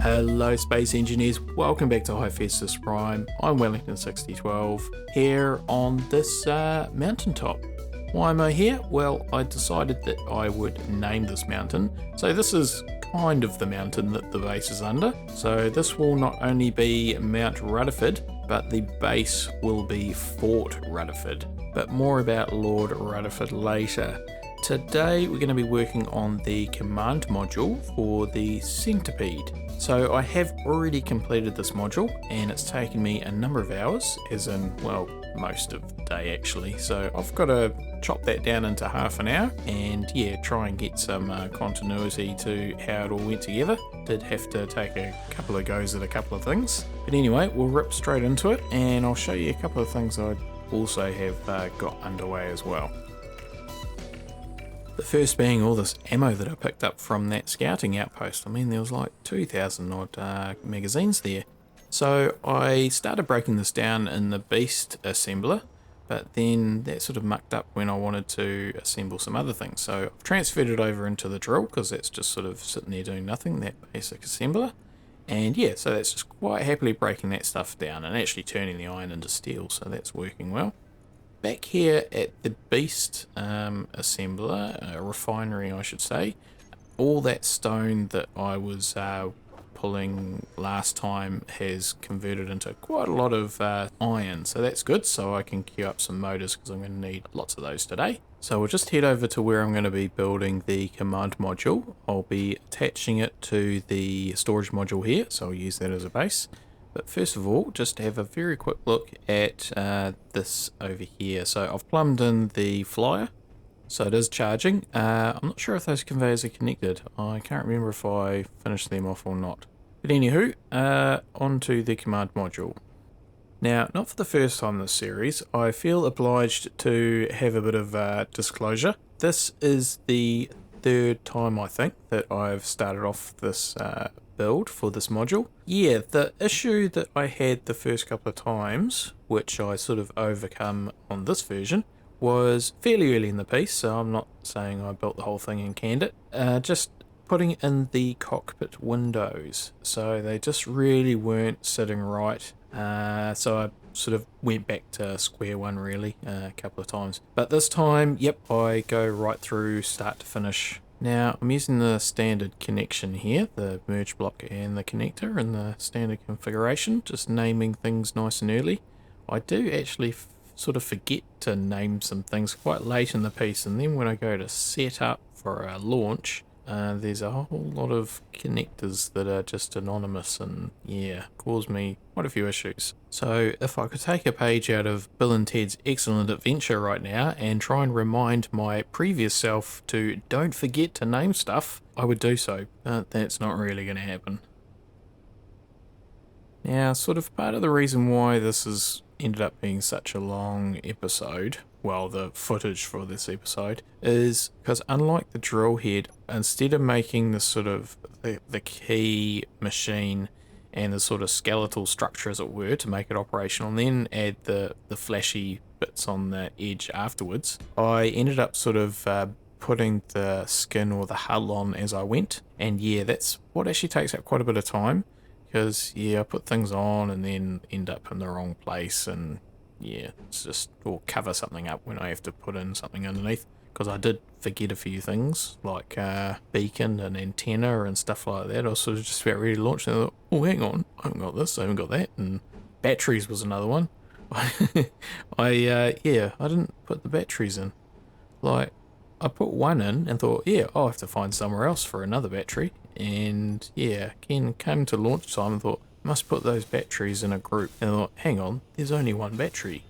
Hello Space Engineers, welcome back to Hephaestus Prime. I'm Wellington6012 here on this mountaintop. Why am I here? Well, I decided that I would name this mountain. So this is kind of the mountain that the base is under. So this will not only be Mount Rutherford, but the base will be Fort Rutherford. But more about Lord Rutherford later. Today we're going to be working on the command module for the Centipede. So I have already completed this module and it's taken me a number of hours, as in, well, most of the day actually. So I've got to chop that down into half an hour and yeah, try and get some continuity to how it all went together. Did have to take a couple of goes at a couple of things. But anyway, we'll rip straight into it and I'll show you a couple of things I also have got underway as well. The first being all this ammo that I picked up from that scouting outpost. I mean, there was like 2,000 odd magazines there. So I started breaking this down in the beast assembler, but then that sort of mucked up when I wanted to assemble some other things. So I've transferred it over into the drill because that's just sort of sitting there doing nothing, that basic assembler. And yeah, so that's just quite happily breaking that stuff down and actually turning the iron into steel, so that's working well. Back here at the beast assembler, refinery I should say, all that stone that I was pulling last time has converted into quite a lot of iron, so that's good, so I can queue up some motors because I'm going to need lots of those today. So we'll just head over to where I'm going to be building the command module. I'll be attaching it to the storage module here, so I'll use that as a base. But first of all, just have a very quick look at this over here. So I've plumbed in the flyer, so it is charging. I'm not sure if those conveyors are connected. I can't remember if I finished them off or not. But anywho, onto the command module. Now, not for the first time this series, I feel obliged to have a bit of disclosure. This is the third time, I think, that I've started off this build for this module. Yeah, the issue that I had the first couple of times, which I sort of overcome on this version, was fairly early in the piece, so I'm not saying I built the whole thing and canned it. Just putting in the cockpit windows, so they just really weren't sitting right. So I sort of went back to square one really a couple of times. But this time, yep, I go right through start to finish. Now I'm using the standard connection here, the merge block and the connector in the standard configuration, just naming things nice and early. I do actually sort of forget to name some things quite late in the piece, and then when I go to set up for a launch, there's a whole lot of connectors that are just anonymous and yeah, cause me quite a few issues. So if I could take a page out of Bill and Ted's Excellent Adventure right now and try and remind my previous self to don't forget to name stuff, I would do so, but that's not really going to happen. Now, sort of part of the reason why this has ended up being such a long episode, well, the footage for this episode, is because unlike the drill head, instead of making the sort of the key machine and the sort of skeletal structure as it were to make it operational and then add the flashy bits on the edge afterwards, I ended up sort of putting the skin or the hull on as I went, and yeah, that's what actually takes up quite a bit of time. Because, yeah, I put things on and then end up in the wrong place and, yeah, it's just, or cover something up when I have to put in something underneath. Because I did forget a few things, like beacon and antenna and stuff like that. I was sort of just about ready to launch and I thought, oh, hang on, I haven't got this, I haven't got that. And batteries was another one. I didn't put the batteries in. Like, I put one in and thought, yeah, I'll have to find somewhere else for another battery. And yeah, again, came to launch time and thought, must put those batteries in a group. And I thought, hang on, there's only one battery.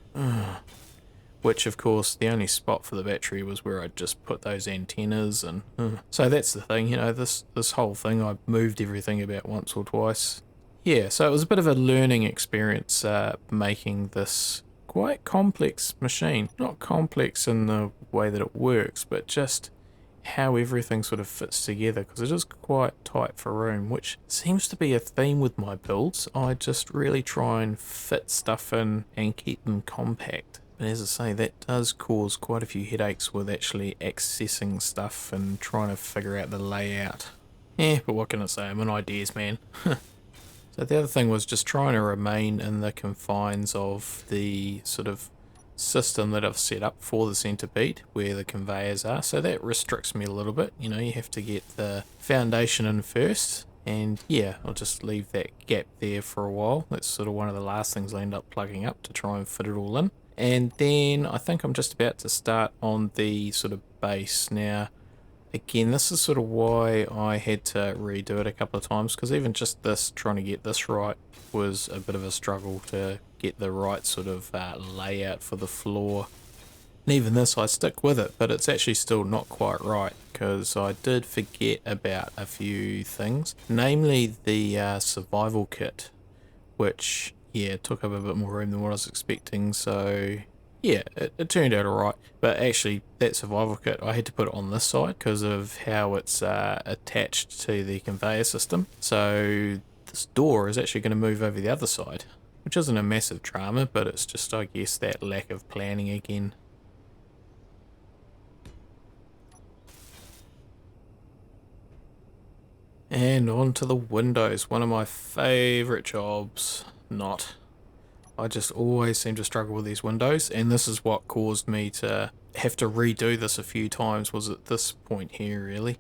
Which, of course, the only spot for the battery was where I just put those antennas. And so that's the thing, you know, this whole thing, I moved everything about once or twice. Yeah, so it was a bit of a learning experience making this quite complex machine. Not complex in the way that it works, but just how everything sort of fits together, because it is quite tight for room, which seems to be a theme with my builds. I just really try and fit stuff in and keep them compact. But as I say, that does cause quite a few headaches with actually accessing stuff and trying to figure out the layout. But what can I say? I'm an ideas man. So the other thing was just trying to remain in the confines of the sort of system that I've set up for the Centipede, where the conveyors are. So that restricts me a little bit. You know, you have to get the foundation in first. And yeah, I'll just leave that gap there for a while. That's sort of one of the last things I end up plugging up to try and fit it all in. And then I think I'm just about to start on the sort of base now. Again, this is sort of why I had to redo it a couple of times, because even just this, trying to get this right, was a bit of a struggle to get the right sort of layout for the floor. And even this, I stick with it, but it's actually still not quite right, because I did forget about a few things, namely the survival kit, which, yeah, took up a bit more room than what I was expecting, so yeah, it turned out alright. But actually, that survival kit, I had to put it on this side because of how it's attached to the conveyor system. So this door is actually going to move over the other side, which isn't a massive drama, but it's just, I guess, that lack of planning again. And on to the windows, one of my favourite jobs. Not. I just always seem to struggle with these windows, and this is what caused me to have to redo this a few times, was at this point here really.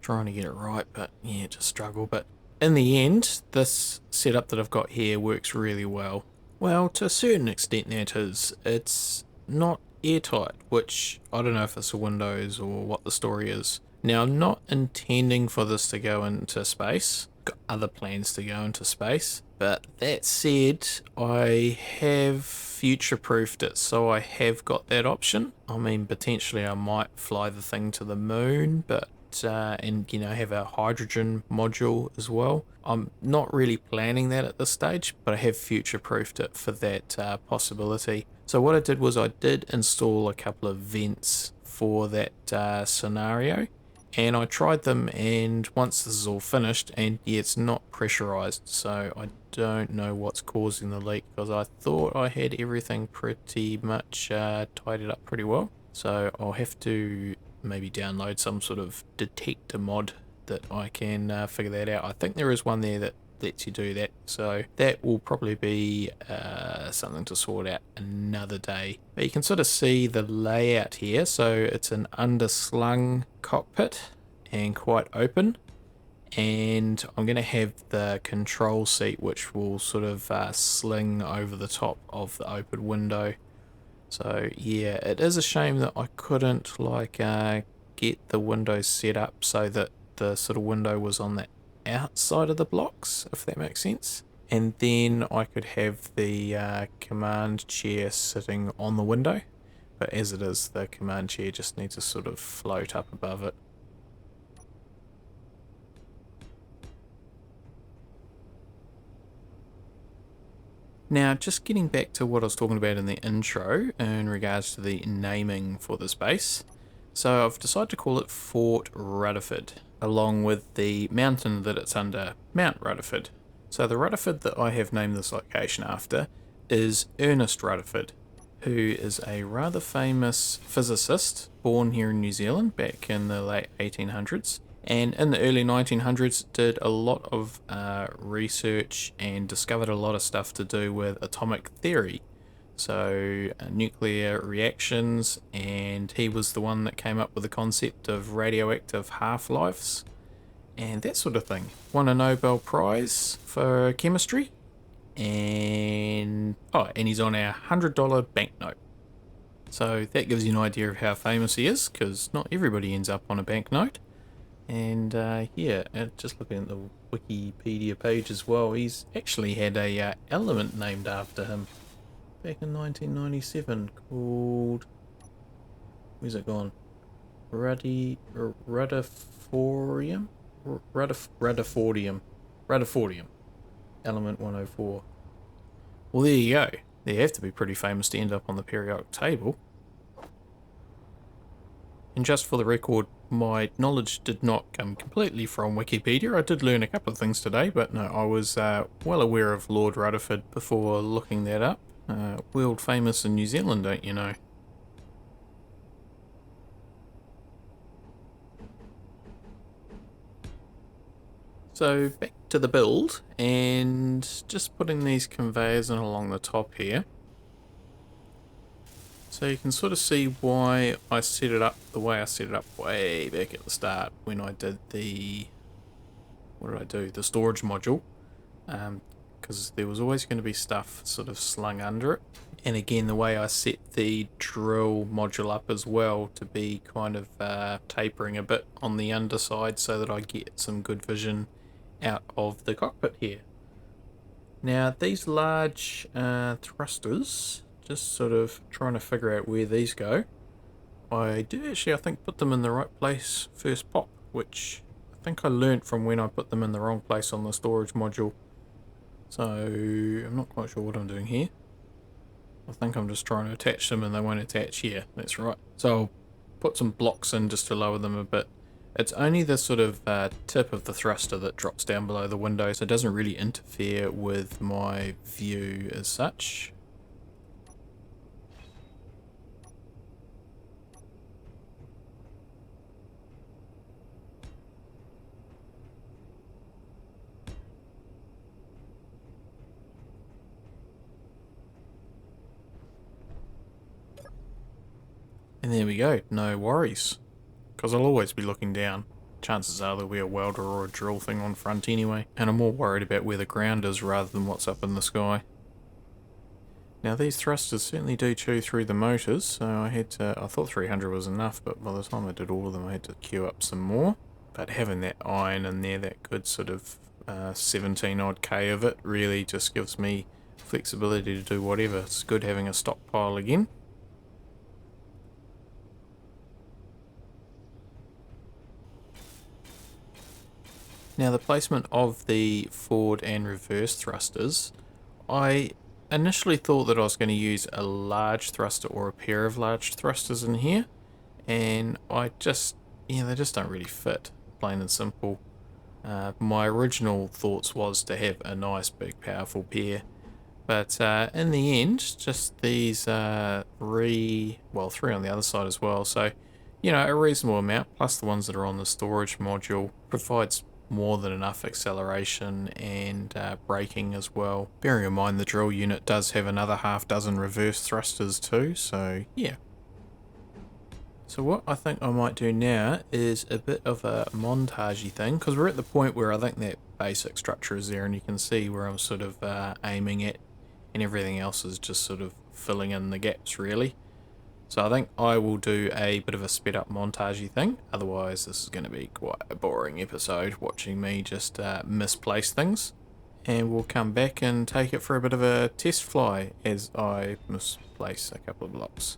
Trying to get it right, but yeah, just struggle. But in the end, this setup that I've got here works really well. Well, to a certain extent that is. It's not airtight, which I don't know if it's a Windows or what the story is. Now, I'm not intending for this to go into space. I've got other plans to go into space. But that said, I have future-proofed it, so I have got that option. I mean, potentially I might fly the thing to the moon, but and you know, have a hydrogen module as well. I'm not really planning that at this stage, but I have future-proofed it for that possibility. So what I did was I did install a couple of vents for that scenario, and I tried them, and once this is all finished, and yeah, it's not pressurized, so I don't know what's causing the leak, because I thought I had everything pretty much tidied up pretty well. So I'll have to maybe download some sort of detector mod that I can figure that out. I think there is one there that lets you do that, so that will probably be something to sort out another day. But you can sort of see the layout here. So it's an underslung cockpit and quite open, and I'm going to have the control seat, which will sort of sling over the top of the open window. So yeah, it is a shame that I couldn't like get the windows set up so that the sort of window was on the outside of the blocks, if that makes sense. And then I could have the command chair sitting on the window. But as it is, the command chair just needs to sort of float up above it. Now, just getting back to what I was talking about in the intro in regards to the naming for this base. So I've decided to call it Fort Rutherford, along with the mountain that it's under, Mount Rutherford. So the Rutherford that I have named this location after is Ernest Rutherford, who is a rather famous physicist born here in New Zealand back in the late 1800s. And in the early 1900s did a lot of research and discovered a lot of stuff to do with atomic theory. So nuclear reactions, and he was the one that came up with the concept of radioactive half-lives and that sort of thing. Won a Nobel Prize for chemistry, and he's on our $100 banknote. So that gives you an idea of how famous he is, because not everybody ends up on a banknote. And yeah, just looking at the Wikipedia page as well, he's actually had a element named after him back in 1997 called, where's it gone? Rutherfordium? Rutherfordium. Element 104. Well, there you go. They have to be pretty famous to end up on the periodic table. And just for the record, my knowledge did not come completely from Wikipedia. I did learn a couple of things today, but no, I was well aware of Lord Rutherford before looking that up. World famous in New Zealand, don't you know? So back to the build, and just putting these conveyors in along the top here. So you can sort of see why I set it up the way I set it up way back at the start when I did the, what did I do? The storage module. Because there was always going to be stuff sort of slung under it. And again, the way I set the drill module up as well to be kind of tapering a bit on the underside so that I get some good vision out of the cockpit here. Now these large thrusters, just sort of trying to figure out where these go. I do actually, I think, put them in the right place first pop, which I think I learnt from when I put them in the wrong place on the storage module. So I'm not quite sure what I'm doing here. I think I'm just trying to attach them and they won't attach here. That's right. So I'll put some blocks in just to lower them a bit. It's only the sort of tip of the thruster that drops down below the window, so it doesn't really interfere with my view as such. And there we go, no worries. Because I'll always be looking down. Chances are there'll be a welder or a drill thing on front anyway. And I'm more worried about where the ground is rather than what's up in the sky. Now these thrusters certainly do chew through the motors, so I thought 300 was enough, but by the time I did all of them I had to queue up some more. But having that iron in there, that good sort of 17 odd K of it, really just gives me flexibility to do whatever. It's good having a stockpile again. Now the placement of the forward and reverse thrusters, I initially thought that I was going to use a large thruster or a pair of large thrusters in here, and they just don't really fit, plain and simple. My original thoughts was to have a nice big powerful pair, but in the end just these three on the other side as well, so a reasonable amount plus the ones that are on the storage module provides more than enough acceleration and braking as well. Bearing in mind the drill unit does have another half dozen reverse thrusters too, so yeah. So what I think I might do now is a bit of a montagey thing, because we're at the point where I think that basic structure is there and you can see where I'm sort of aiming at, and everything else is just sort of filling in the gaps really. So I think I will do a bit of a sped up montagey thing, otherwise this is going to be quite a boring episode watching me just misplace things. And we'll come back and take it for a bit of a test fly as I misplace a couple of blocks.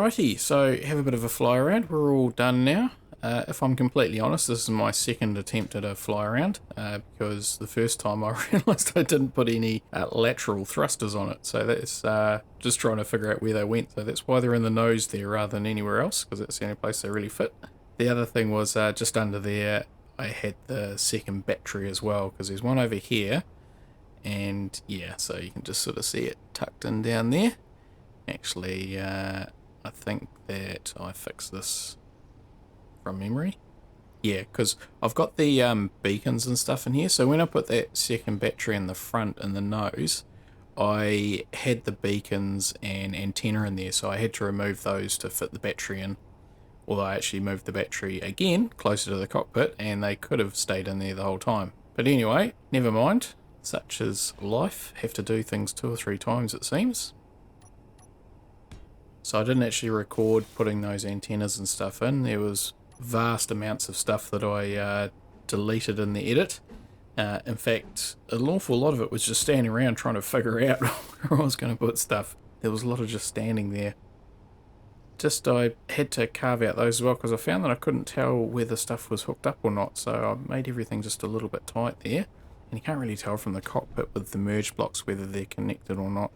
Alrighty, so have a bit of a fly around. We're all done now. If I'm completely honest, this is my second attempt at a fly around because the first time I realised I didn't put any lateral thrusters on it. So that's just trying to figure out where they went. So that's why they're in the nose there rather than anywhere else, because that's the only place they really fit. The other thing was just under there, I had the second battery as well, because there's one over here. And yeah, so you can just sort of see it tucked in down there. Actually, I think that I fixed this from memory. Yeah, because I've got the beacons and stuff in here. So when I put that second battery in the front and the nose, I had the beacons and antenna in there. So I had to remove those to fit the battery in. Although I actually moved the battery again closer to the cockpit and they could have stayed in there the whole time. But anyway, never mind. Such is life. Have to do things 2 or 3 times it seems. So I didn't actually record putting those antennas and stuff in. There was vast amounts of stuff that I deleted in the edit. In fact, an awful lot of it was just standing around trying to figure out where I was going to put stuff. There was a lot of just standing there. I had to carve out those as well because I found that I couldn't tell whether stuff was hooked up or not. So I made everything just a little bit tight there. And you can't really tell from the cockpit with the merge blocks whether they're connected or not.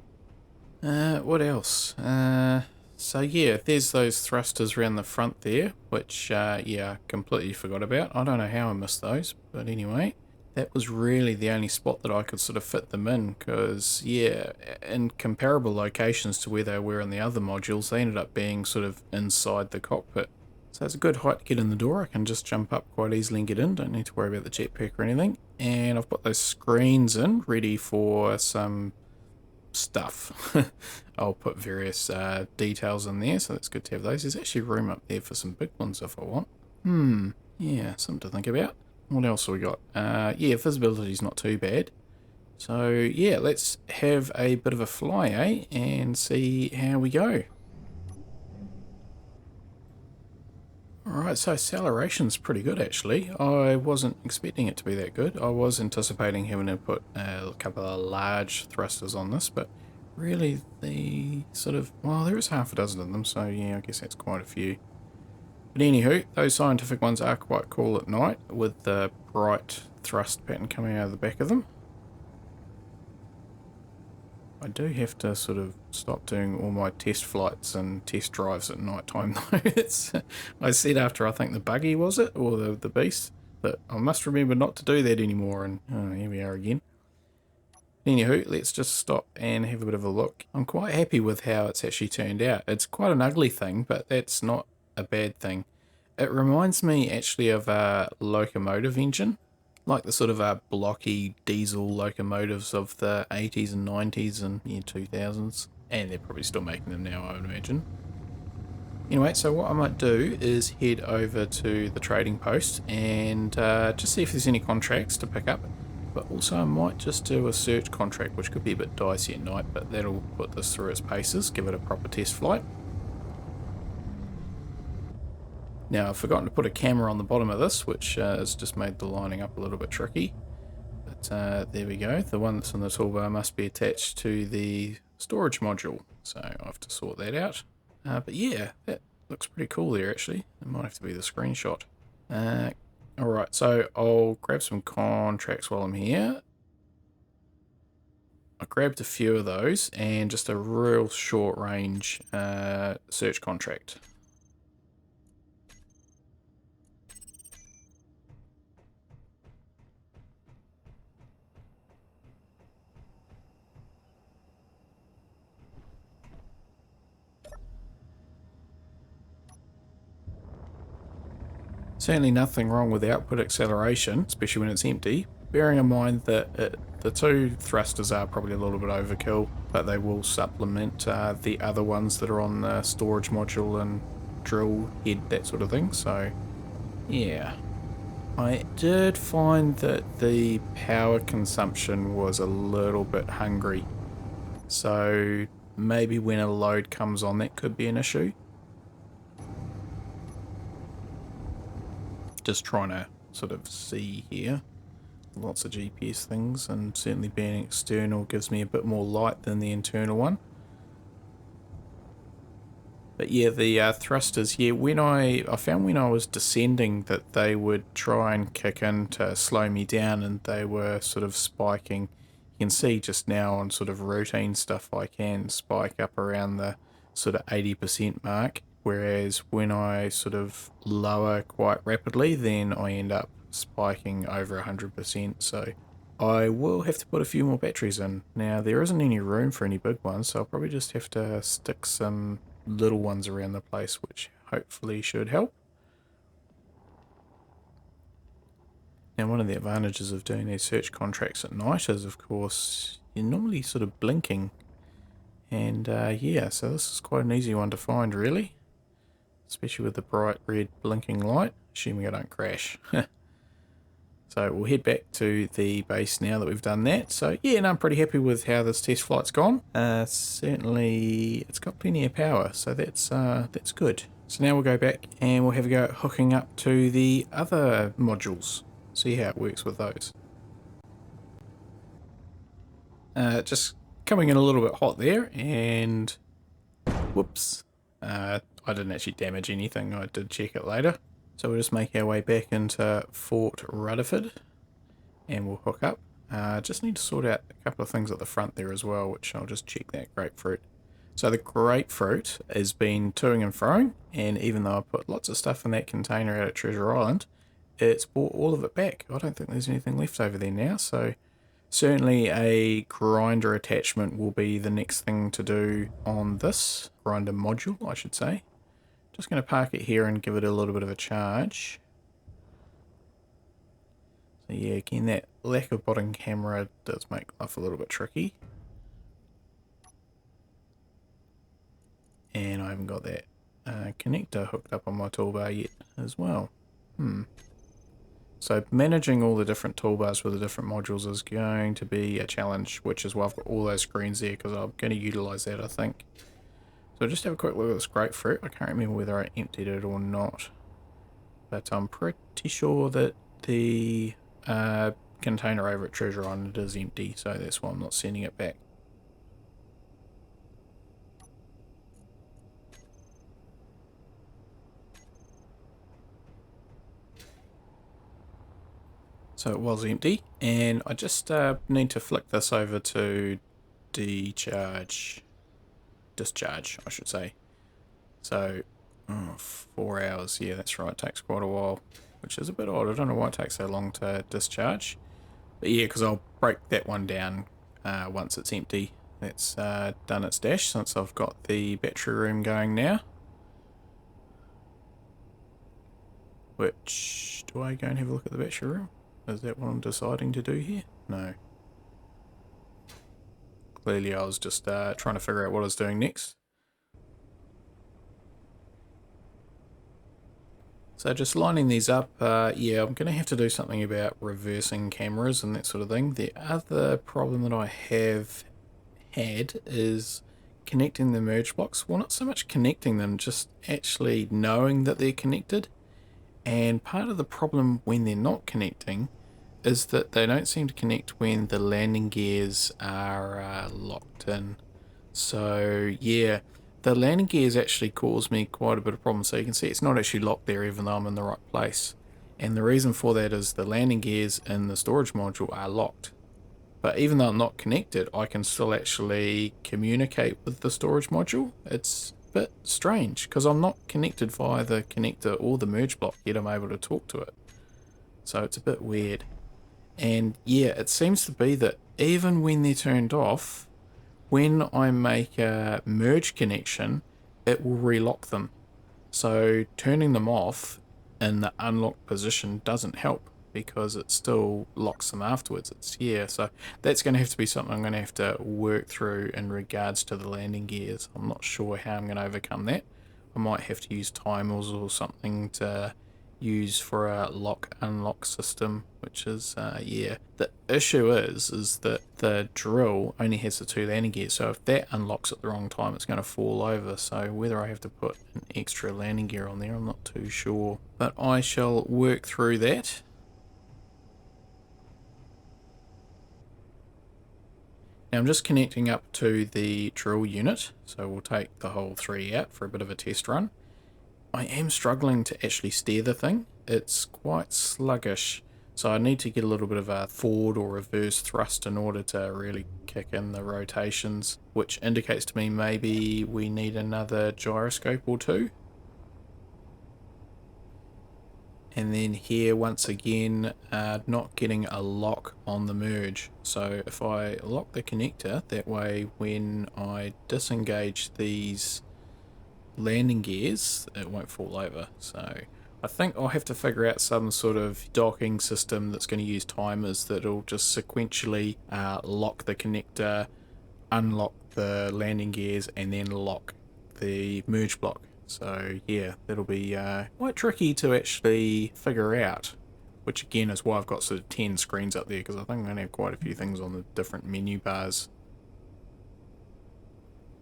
What else? So yeah, there's those thrusters around the front there, which, yeah, completely forgot about. I don't know how I missed those, but anyway, that was really the only spot that I could sort of fit them in, because, yeah, in comparable locations to where they were in the other modules, they ended up being sort of inside the cockpit. So it's a good height to get in the door. I can just jump up quite easily and get in, don't need to worry about the jetpack or anything. And I've put those screens in, ready for some stuff. I'll put various details in there, so that's good to have those. There's actually room up there for some big ones if I want. Yeah, something to think about. What else have we got? Yeah, visibility's not too bad. So yeah, let's have a bit of a fly, eh? And see how we go. Alright, so acceleration's pretty good actually. I wasn't expecting it to be that good. I was anticipating having to put a couple of large thrusters on this, but really the sort of, well, there is half a dozen of them, so yeah, I guess that's quite a few. But anywho, those scientific ones are quite cool at night with the bright thrust pattern coming out of the back of them. I do have to sort of stop doing all my test flights and test drives at night time though. I said after I think the buggy was it, or the beast, that I must remember not to do that anymore, and oh, here we are again. Anywho, let's just stop and have a bit of a look. I'm quite happy with how it's actually turned out. It's quite an ugly thing, but that's not a bad thing. It reminds me actually of a locomotive engine, like the sort of blocky diesel locomotives of the 80s and 90s and 2000s. And they're probably still making them now, I would imagine. Anyway, so what I might do is head over to the trading post and just see if there's any contracts to pick up. But also I might just do a search contract, which could be a bit dicey at night, but that'll put this through its paces, give it a proper test flight. Now, I've forgotten to put a camera on the bottom of this, which has just made the lining up a little bit tricky. But there we go. The one that's on the toolbar must be attached to the storage module. So I'll have to sort that out. But yeah, that looks pretty cool there, actually. It might have to be the screenshot. Alright, so I'll grab some contracts while I'm here. I grabbed a few of those and just a real short range search contract. Certainly nothing wrong with output acceleration, especially when it's empty, bearing in mind that the 2 thrusters are probably a little bit overkill, but they will supplement the other ones that are on the storage module and drill head, that sort of thing, so yeah. I did find that the power consumption was a little bit hungry, so maybe when a load comes on that could be an issue. Just trying to sort of see here. Lots of GPS things, and certainly being external gives me a bit more light than the internal one. But yeah, the thrusters, yeah, I found when I was descending that they would try and kick in to slow me down, and they were sort of spiking. You can see just now on sort of routine stuff I can spike up around the sort of 80% mark, whereas when I sort of lower quite rapidly, then I end up spiking over 100%. So I will have to put a few more batteries in. Now, there isn't any room for any big ones, so I'll probably just have to stick some little ones around the place, which hopefully should help. Now, one of the advantages of doing these search contracts at night is, of course, you're normally sort of blinking. And yeah, so this is quite an easy one to find, really. Especially with the bright red blinking light, assuming I don't crash. So we'll head back to the base now that we've done that. So yeah, I'm pretty happy with how this test flight's gone. Certainly it's got plenty of power, so that's good. So now we'll go back and we'll have a go at hooking up to the other modules. See how it works with those. Just coming in a little bit hot there, and whoops. I didn't actually damage anything, I did check it later. So we'll just make our way back into Fort Rutherford and we'll hook up. Just need to sort out a couple of things at the front there as well, which I'll just check that grapefruit. So the grapefruit has been toing and froing, and even though I put lots of stuff in that container out at Treasure Island, it's brought all of it back. I don't think there's anything left over there now, so certainly a grinder attachment will be the next thing to do on this grinder module, I should say. Just going to park it here and give it a little bit of a charge. So yeah, again, that lack of bottom camera does make life a little bit tricky. And I haven't got that connector hooked up on my toolbar yet as well. So managing all the different toolbars with the different modules is going to be a challenge, which is why I've got all those screens there, because I'm going to utilise that, I think. So just have a quick look at this grapefruit. I can't remember whether I emptied it or not, but I'm pretty sure that the container over at Treasure Island is empty, so that's why I'm not sending it back. So it was empty, and I just need to flick this over to discharge, I should say. So 4 hours, yeah, that's right, it takes quite a while, which is a bit odd. I don't know why it takes so long to discharge, but yeah, because I'll break that one down once it's empty. That's done its dash since I've got the battery room going now. Which, do I go and have a look at the battery room? Is that what I'm deciding to do here? No. Clearly I was just trying to figure out what I was doing next. So just lining these up, yeah, I'm going to have to do something about reversing cameras and that sort of thing. The other problem that I have had is connecting the merge blocks. Well, not so much connecting them, just actually knowing that they're connected. And part of the problem when they're not connecting is that they don't seem to connect when the landing gears are locked in. So yeah, the landing gears actually cause me quite a bit of problem. So you can see it's not actually locked there even though I'm in the right place. And the reason for that is the landing gears in the storage module are locked. But even though I'm not connected, I can still actually communicate with the storage module. It's a bit strange because I'm not connected via the connector or the merge block, yet I'm able to talk to it. So it's a bit weird. And yeah, it seems to be that even when they're turned off, when I make a merge connection, it will relock them. So turning them off in the unlocked position doesn't help because it still locks them afterwards. So that's going to have to be something I'm going to have to work through in regards to the landing gears. I'm not sure how I'm going to overcome that. I might have to use timers or something to use for a lock-unlock system, which is, yeah. The issue is that the drill only has the 2 landing gears, so if that unlocks at the wrong time, it's going to fall over. So whether I have to put an extra landing gear on there, I'm not too sure. But I shall work through that. Now I'm just connecting up to the drill unit, so we'll take the whole 3 out for a bit of a test run. I am struggling to actually steer the thing. It's quite sluggish, so I need to get a little bit of a forward or reverse thrust in order to really kick in the rotations, which indicates to me maybe we need another gyroscope or two. And then here once again, not getting a lock on the merge. So if I lock the connector, that way when I disengage these landing gears, it won't fall over. So I think I'll have to figure out some sort of docking system that's going to use timers that'll just sequentially lock the connector, unlock the landing gears, and then lock the merge block. So yeah, that'll be quite tricky to actually figure out, which again is why I've got sort of 10 screens up there, because I think I'm going to have quite a few things on the different menu bars.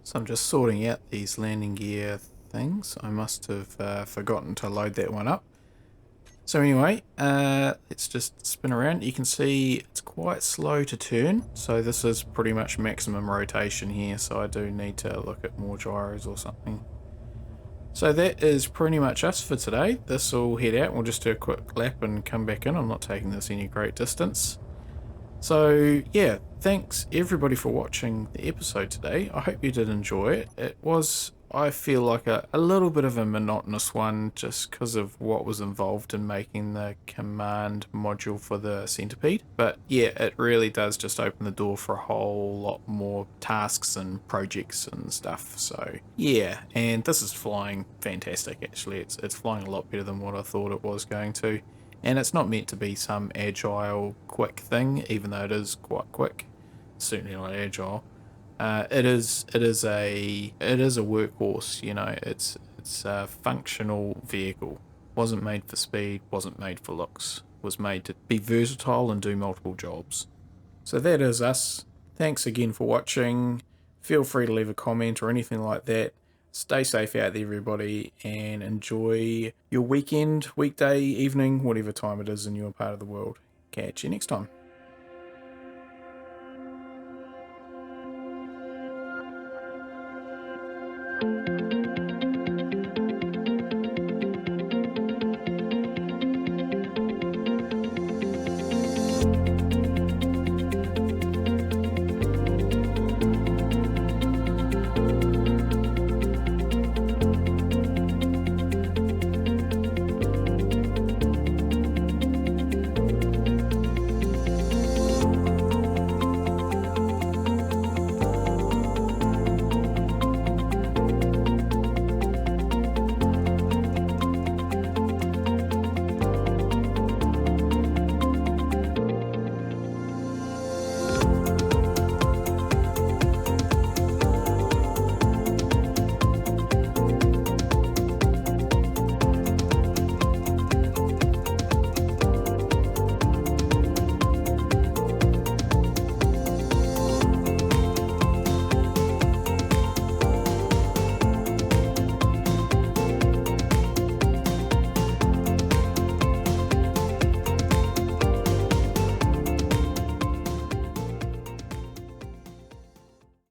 So I'm just sorting out these landing gear things. I must have forgotten to load that one up. So anyway, let's just spin around. You can see it's quite slow to turn, so this is pretty much maximum rotation here, so I do need to look at more gyros or something. So that is pretty much us for today. This will head out. We'll just do a quick lap and come back in. I'm not taking this any great distance. So yeah, thanks everybody for watching the episode today. I hope you did enjoy it. It was, I feel like a little bit of a monotonous one just because of what was involved in making the command module for the Centipede. But yeah, it really does just open the door for a whole lot more tasks and projects and stuff. So yeah, and this is flying fantastic actually. It's flying a lot better than what I thought it was going to. And it's not meant to be some agile, quick thing, even though it is quite quick. It's certainly not agile. It is a workhorse. You know, it's a functional vehicle. Wasn't made for speed. Wasn't made for looks. Was made to be versatile and do multiple jobs. So that is us. Thanks again for watching. Feel free to leave a comment or anything like that. Stay safe out there, everybody, and enjoy your weekend, weekday, evening, whatever time it is in your part of the world. Catch you next time.